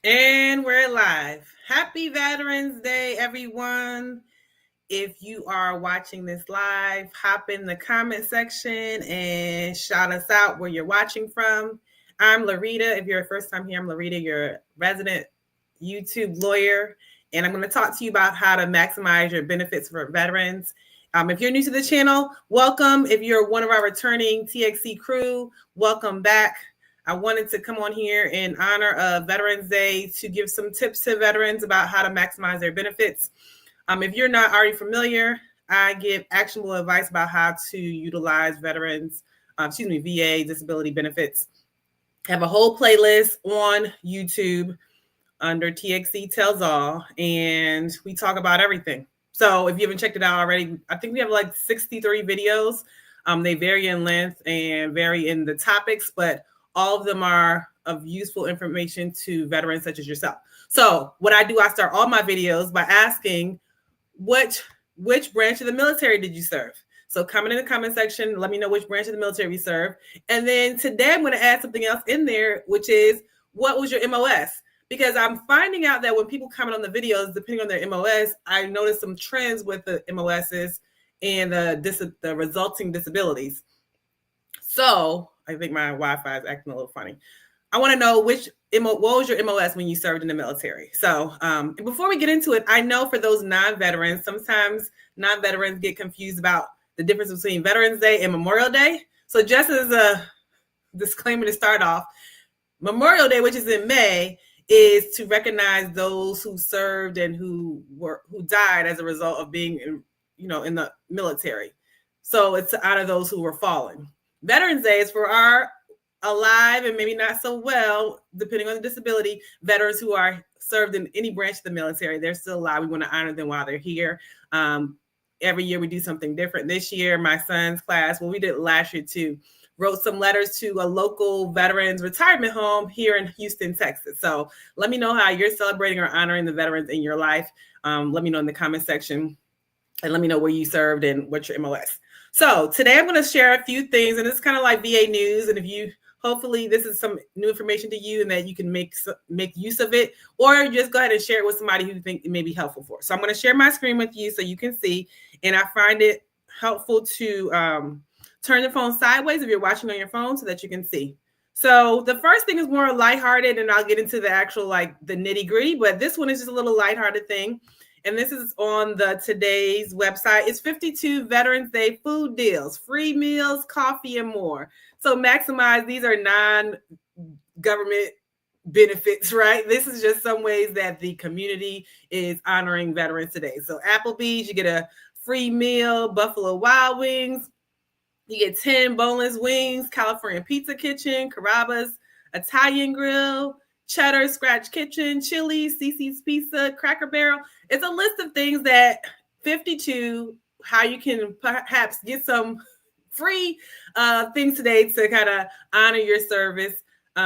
And we're live. Happy Veterans Day, everyone. If you are watching this live, hop in the comment section and shout us out where you're watching from. I'm LaRita. If you're a first time here, I'm LaRita, your resident YouTube lawyer. And I'm going to talk to you about how to maximize your benefits for veterans. If you're new to the channel, welcome. If you're one of our returning TXC crew, welcome back. I wanted to come on here in honor of Veterans Day to give some tips to veterans about how to maximize their benefits. If you're not already familiar, I give actionable advice about how to utilize veterans, VA disability benefits. I have a whole playlist on YouTube under TXC Tells All, and we talk about everything. So if you haven't checked it out already, I think we have like 63 videos. They vary in length and vary in the topics, but all of them are of useful information to veterans such as yourself. So what I do, I start all my videos by asking, which branch of the military did you serve? So comment in the comment section, let me know which branch of the military you serve. And then today I'm going to add something else in there, which is, what was your MOS? Because I'm finding out that when people comment on the videos, depending on their MOS, I noticed some trends with the MOSs and the resulting disabilities. So I think my Wi-Fi is acting a little funny. I want to know what was your MOS when you served in the military? So before we get into it, I know for those non-veterans, sometimes non-veterans get confused about the difference between Veterans Day and Memorial Day. So just as a disclaimer to start off, Memorial Day, which is in May, is to recognize those who served and who died as a result of being in the military. So it's to honor those who were fallen. Veterans Day is for our alive and maybe not so well, depending on the disability, veterans who are served in any branch of the military. They're still alive. We want to honor them while they're here. Every year we do something different. This year, my son's class, we did it last year too, wrote some letters to a local veterans retirement home here in Houston, Texas. So let me know how you're celebrating or honoring the veterans in your life. Let me know in the comment section, and let me know where you served and what's your MOS. So today I'm going to share a few things, and it's kind of like VA news. And hopefully this is some new information to you and that you can make use of it, or just go ahead and share it with somebody who you think it may be helpful for. So I'm going to share my screen with you so you can see, and I find it helpful to turn the phone sideways if you're watching on your phone so that you can see. So the first thing is more lighthearted, and I'll get into the actual the nitty gritty, but this one is just a little lighthearted thing. And this is on today's website. It's 52 Veterans Day food deals, free meals, coffee, and more. So maximize, these are non-government benefits, right? This is just some ways that the community is honoring veterans today. So Applebee's, you get a free meal, Buffalo Wild Wings, you get 10 boneless wings, California Pizza Kitchen, Carrabba's Italian Grill, Cheddar Scratch Kitchen, Chili's, CC's Pizza, Cracker Barrel. It's a list of things that 52, how you can perhaps get some free things today to kind of honor your service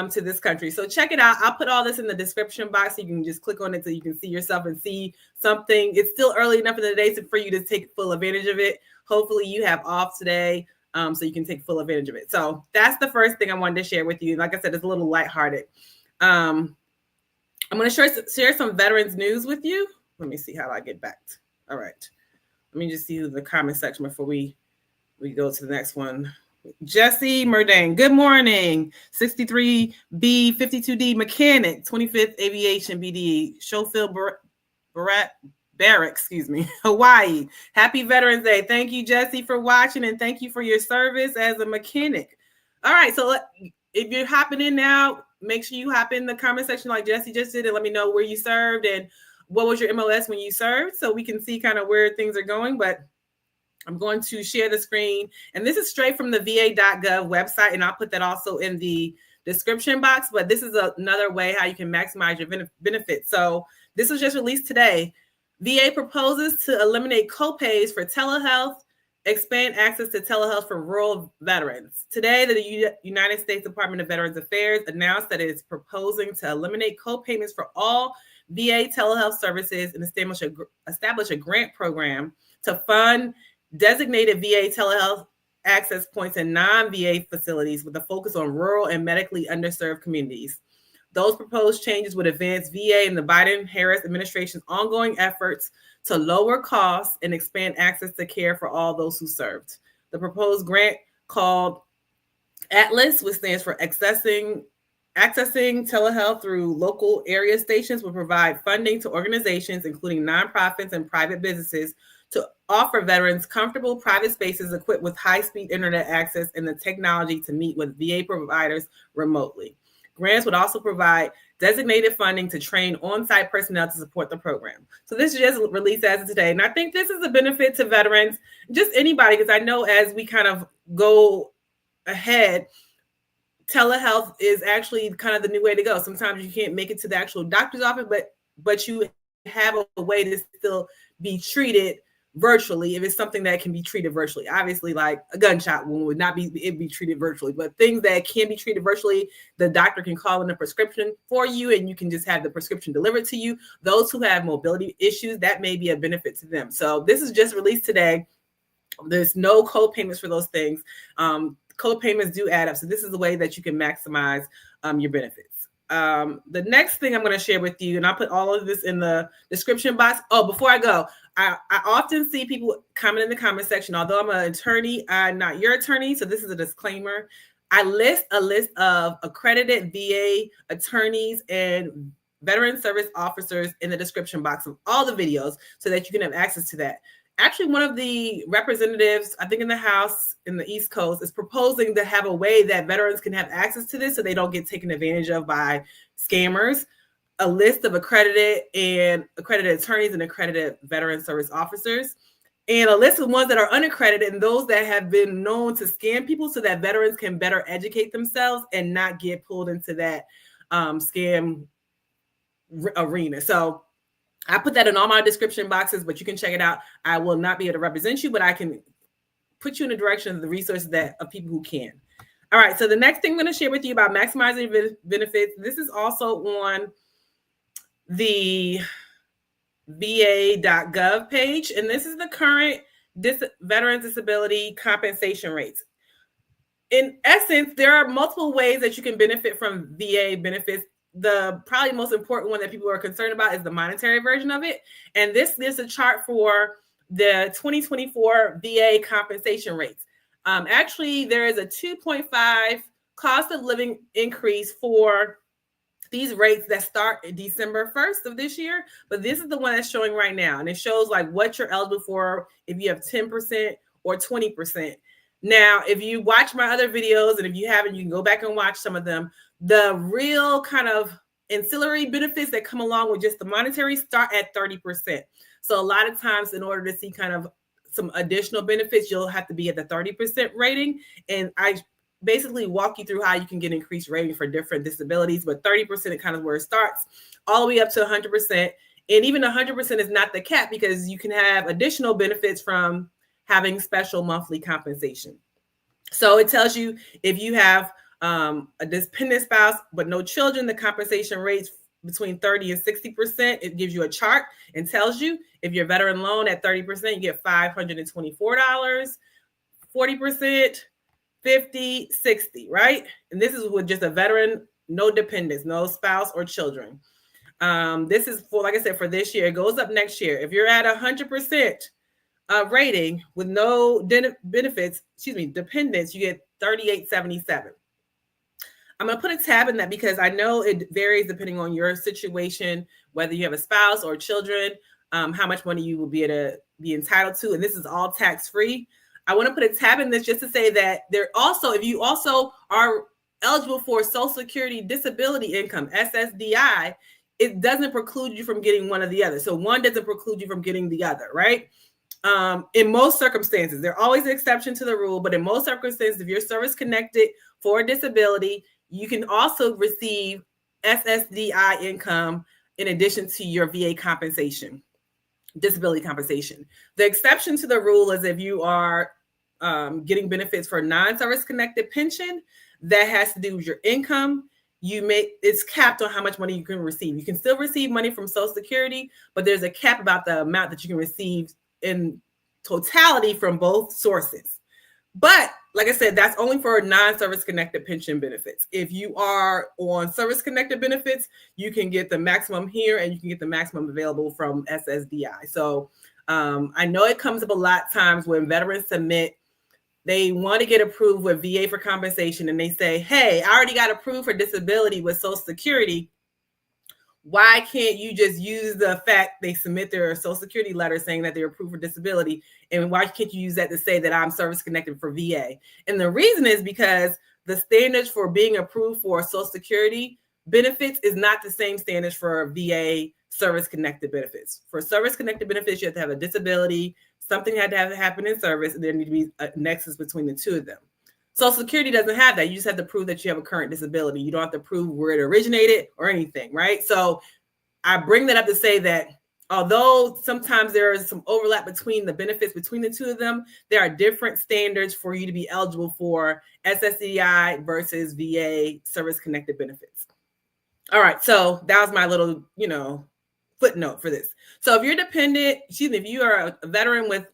to this country. So check it out. I'll put all this in the description box so you can just click on it so you can see yourself and see something. It's still early enough in the day for you to take full advantage of it. Hopefully you have off today so you can take full advantage of it. So that's the first thing I wanted to share with you. Like I said, it's a little lighthearted. I'm going to share some veterans news with you. Let me see how I get back. All right. Let me just see the comment section before we go to the next one. Jesse Murdane, good morning. 63B, 52D mechanic, 25th Aviation BDE, Schofield Barracks, Hawaii. Happy Veterans Day. Thank you, Jesse, for watching, and thank you for your service as a mechanic. All right, so if you're hopping in now, make sure you hop in the comment section like Jesse just did and let me know where you served and what was your MOS when you served so we can see kind of where things are going. But I'm going to share the screen, and this is straight from the va.gov website, and I'll put that also in the description box. But this is another way how you can maximize your benefits. So this was just released today. VA proposes to eliminate copays for telehealth, expand access to telehealth for rural veterans. Today, the United States Department of Veterans Affairs announced that it is proposing to eliminate co-payments for all VA telehealth services and establish a grant program to fund designated VA telehealth access points in non-VA facilities with a focus on rural and medically underserved communities. Those proposed changes would advance VA and the Biden-Harris administration's ongoing efforts to lower costs and expand access to care for all those who served. The proposed grant, called ATLAS, which stands for Accessing Telehealth Through Local Area Stations, will provide funding to organizations, including nonprofits and private businesses, to offer veterans comfortable private spaces equipped with high-speed internet access and the technology to meet with VA providers remotely. Grants would also provide designated funding to train on-site personnel to support the program. So this is just released as of today. And I think this is a benefit to veterans, just anybody, because I know as we kind of go ahead, telehealth is actually kind of the new way to go. Sometimes you can't make it to the actual doctor's office, but you have a way to still be treated virtually if it's something that can be treated virtually. Obviously, like a gunshot wound would not be treated virtually, but things that can be treated virtually, the doctor can call in a prescription for you and you can just have the prescription delivered to you. Those who have mobility issues, that may be a benefit to them. So this is just released today. There's no co-payments for those things. Co-payments do add up. So this is the way that you can maximize your benefits. The next thing I'm going to share with you, and I'll put all of this in the description box. Oh, before I go, I often see people comment in the comment section, although I'm an attorney, I'm not your attorney. So this is a disclaimer. I list a list of accredited VA attorneys and veteran service officers in the description box of all the videos so that you can have access to that. Actually, one of the representatives, I think in the House in the East Coast, is proposing to have a way that veterans can have access to this so they don't get taken advantage of by scammers. A list of accredited attorneys and accredited veteran service officers, and a list of ones that are unaccredited and those that have been known to scam people so that veterans can better educate themselves and not get pulled into that scam arena. So I put that in all my description boxes, but you can check it out. I will not be able to represent you, but I can put you in the direction of the resources of people who can. All right. So the next thing I'm going to share with you about maximizing benefits, this is also on the va.gov page, and this is the current veteran disability compensation rates. In essence, there are multiple ways that you can benefit from VA benefits. The probably most important one that people are concerned about is the monetary version of it. And this is a chart for the 2024 VA compensation rates. Actually, there is a 2.5 cost of living increase for these rates that start December 1st of this year. But this is the one that's showing right now. And it shows like what you're eligible for if you have 10% or 20%. Now, if you watch my other videos, and if you haven't, you can go back and watch some of them. The real kind of ancillary benefits that come along with just the monetary start at 30%. So a lot of times in order to see kind of some additional benefits, you'll have to be at the 30% rating. And I basically walk you through how you can get increased rating for different disabilities, but 30% is kind of where it starts, all the way up to 100%. And even 100% is not the cap because you can have additional benefits from having special monthly compensation. So it tells you if you have a dependent spouse but no children, the compensation rates between 30 and 60%. It gives you a chart and tells you if you're veteran loan at 30%, you get $524, 40%, 50, 60, right? And this is with just a veteran, no dependents, no spouse or children. This is for, like I said, for this year. It goes up next year. If you're at 100% rating with no dependents, you get $38.77. I'm going to put a tab in that because I know it varies depending on your situation, whether you have a spouse or children, how much money you will be able to be entitled to. And this is all tax-free. I want to put a tab in this just to say that there also, if you also are eligible for Social Security disability income, SSDI, it doesn't preclude you from getting one or the other. So one doesn't preclude you from getting the other, right? In most circumstances, there's always an exception to the rule, but in most circumstances, if you're service connected for disability, you can also receive SSDI income in addition to your VA compensation, disability compensation. The exception to the rule is if you are getting benefits for non-service connected pension, that has to do with your income. It's capped on how much money you can receive. You can still receive money from Social Security, but there's a cap about the amount that you can receive in totality from both sources. But like I said, that's only for non-service connected pension benefits. If you are on service connected benefits, you can get the maximum here and you can get the maximum available from SSDI. So I know it comes up a lot of times when veterans submit, they want to get approved with VA for compensation and they say, hey, I already got approved for disability with Social Security. Why can't you just use the fact they submit their Social Security letter saying that they're approved for disability? And why can't you use that to say that I'm service connected for VA? And the reason is because the standards for being approved for Social Security benefits is not the same standards for VA service connected benefits. For service connected benefits, you have to have a disability, something had to have happen in service, and there need to be a nexus between the two of them. Social Security doesn't have that. You just have to prove that you have a current disability. You don't have to prove where it originated or anything, right? So I bring that up to say that although sometimes there is some overlap between the benefits between the two of them, there are different standards for you to be eligible for SSDI versus VA service-connected benefits. All right, so that was my little, footnote for this. So if you're dependent, if you are a veteran with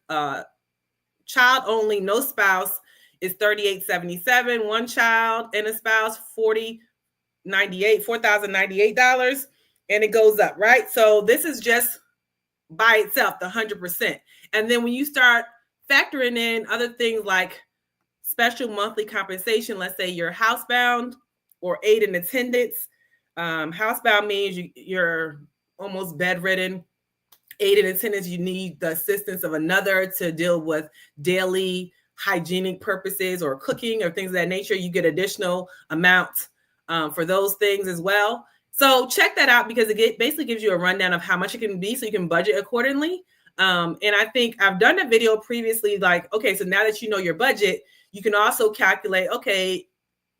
child only, no spouse, is $3,877. One child and a spouse, $4,098, and it goes up, right? So this is just by itself, the 100%. And then when you start factoring in other things like special monthly compensation, let's say you're housebound or aid in attendance. Housebound means you're almost bedridden. Aid in attendance, you need the assistance of another to deal with daily hygienic purposes or cooking or things of that nature. You get additional amounts for those things as well. So check that out because it basically gives you a rundown of how much it can be so you can budget accordingly. And I think I've done a video previously like, okay, so now that you know your budget, you can also calculate, okay,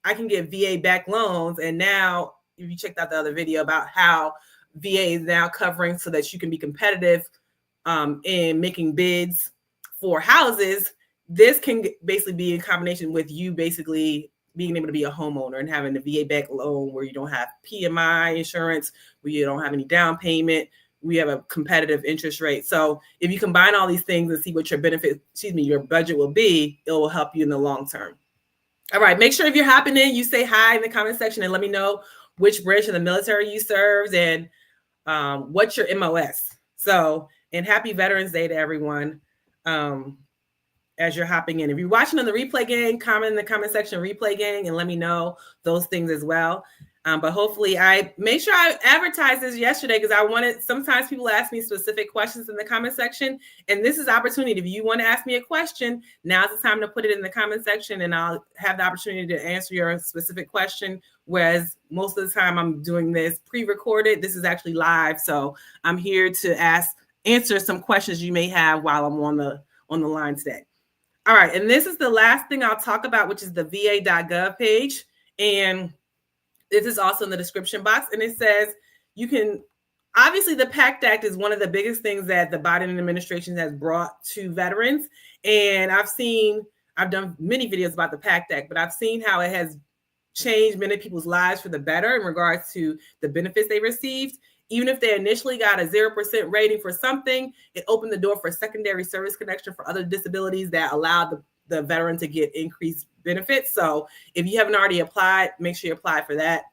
I can get VA back loans. And now if you checked out the other video about how VA is now covering so that you can be competitive in making bids for houses, this can basically be in combination with you basically being able to be a homeowner and having the VA back loan where you don't have PMI insurance, where you don't have any down payment, we have a competitive interest rate. So if you combine all these things and see what your your budget will be, it will help you in the long term. All right, make sure if you're hopping in, you say hi in the comment section and let me know which branch of the military you serve and what's your MOS. So, and happy Veterans Day to everyone. As you're hopping in. If you're watching on the replay gang, comment in the comment section, replay gang, and let me know those things as well. But hopefully I made sure I advertised this yesterday because sometimes people ask me specific questions in the comment section. And this is opportunity. If you want to ask me a question, now's the time to put it in the comment section and I'll have the opportunity to answer your specific question. Whereas most of the time I'm doing this pre-recorded. This is actually live. So I'm here to answer some questions you may have while I'm on the line today. All right, and this is the last thing I'll talk about, which is the va.gov page. And this is also in the description box. And it says obviously the PACT Act is one of the biggest things that the Biden administration has brought to veterans. And I've done many videos about the PACT Act, but I've seen how it has changed many people's lives for the better in regards to the benefits they received. Even if they initially got a 0% rating for something, it opened the door for secondary service connection for other disabilities that allowed the veteran to get increased benefits. So if you haven't already applied, make sure you apply for that.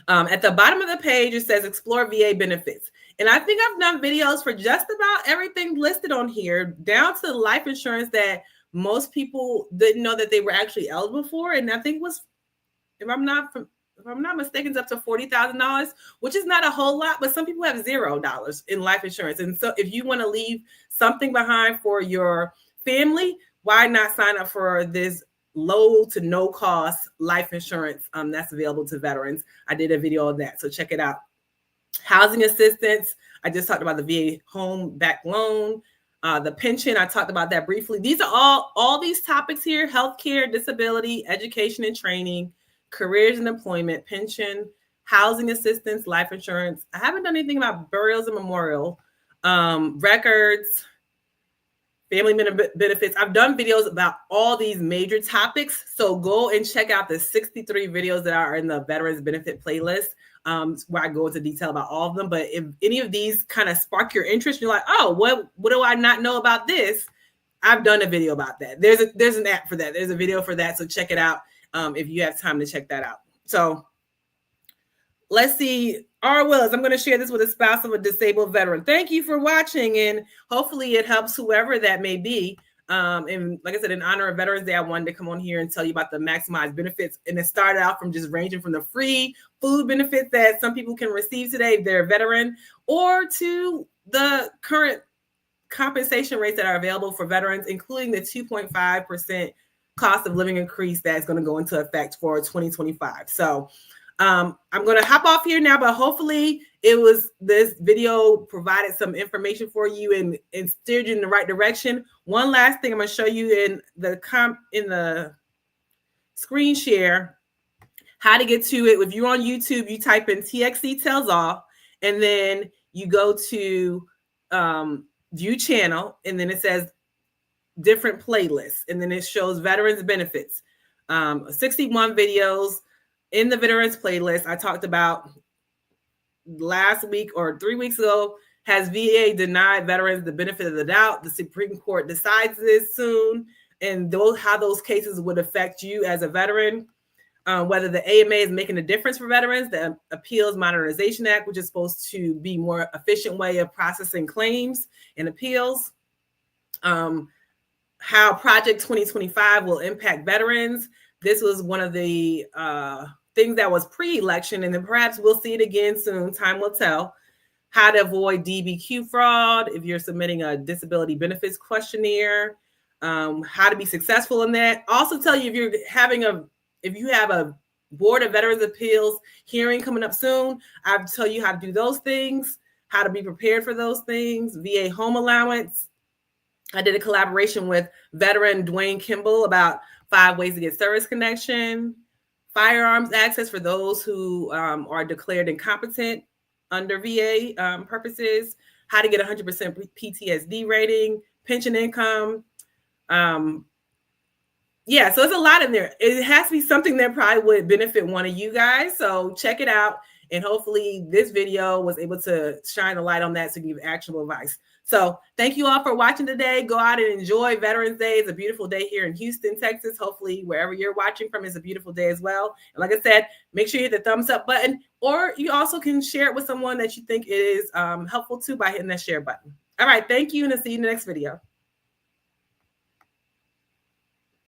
At the bottom of the page, it says explore VA benefits. And I think I've done videos for just about everything listed on here, down to life insurance that most people didn't know that they were actually eligible for. And I think if I'm not mistaken, it's up to $40,000, which is not a whole lot, but some people have $0 in life insurance. And so if you want to leave something behind for your family, why not sign up for this low to no cost life insurance that's available to veterans? I did a video on that, so check it out. Housing assistance, I just talked about the VA home back loan. The pension, I talked about that briefly. These are all these topics here: healthcare, disability, education and training, careers and employment, pension, housing assistance, life insurance. I haven't done anything about burials and memorial, records, family benefits. I've done videos about all these major topics. So go and check out the 63 videos that are in the Veterans Benefit playlist, where I go into detail about all of them. But if any of these kind of spark your interest, you're like, oh, what do I not know about this? I've done a video about that. There's an app for that. There's a video for that. So check it out if you have time to check that out. So let's see. R. Willis, I'm going to share this with a spouse of a disabled veteran. Thank you for watching, and hopefully it helps whoever that may be. And like I said, in honor of Veterans Day, I wanted to come on here and tell you about the maximized benefits. And it started out from just ranging from the free food benefits that some people can receive today if they're a veteran, or to the current compensation rates that are available for veterans, including the 2.5% cost of living increase that's going to go into effect for 2025. So I'm going to hop off here now, but hopefully this video provided some information for you and steered you in the right direction. One last thing I'm going to show you in the screen share, how to get to it. If you're on YouTube, you type in TXC Tells All, and then you go to view channel, and then it says different playlists, and then it shows veterans benefits, 61 videos. In the veterans playlist, I talked about last week or 3 weeks ago, has VA denied veterans the benefit of the doubt? The Supreme Court decides this soon, and how those cases would affect you as a veteran, whether the AMA is making a difference for veterans, the Appeals Modernization Act, which is supposed to be more efficient way of processing claims and appeals, how Project 2025 will impact veterans. This was one of the things that was pre-election, and then perhaps we'll see it again soon. Time will tell. How to avoid DBQ fraud if you're submitting a disability benefits questionnaire. How to be successful in that. Also tell you if you have a Board of Veterans Appeals hearing coming up soon, I'll tell you how to do those things, how to be prepared for those things. VA home allowance. I did a collaboration with veteran Dwayne Kimball about 5 ways to get service connection. Firearms access for those who are declared incompetent under VA purposes. How to get 100% PTSD rating. Pension income. Yeah, so there's a lot in there. It has to be something that probably would benefit one of you guys. So check it out. And hopefully this video was able to shine a light on that to give actionable advice. So thank you all for watching today. Go out and enjoy Veterans Day. It's a beautiful day here in Houston, Texas. Hopefully wherever you're watching from is a beautiful day as well. And like I said, make sure you hit the thumbs up button, or you also can share it with someone that you think is helpful to by hitting that share button. All right, thank you, and I'll see you in the next video.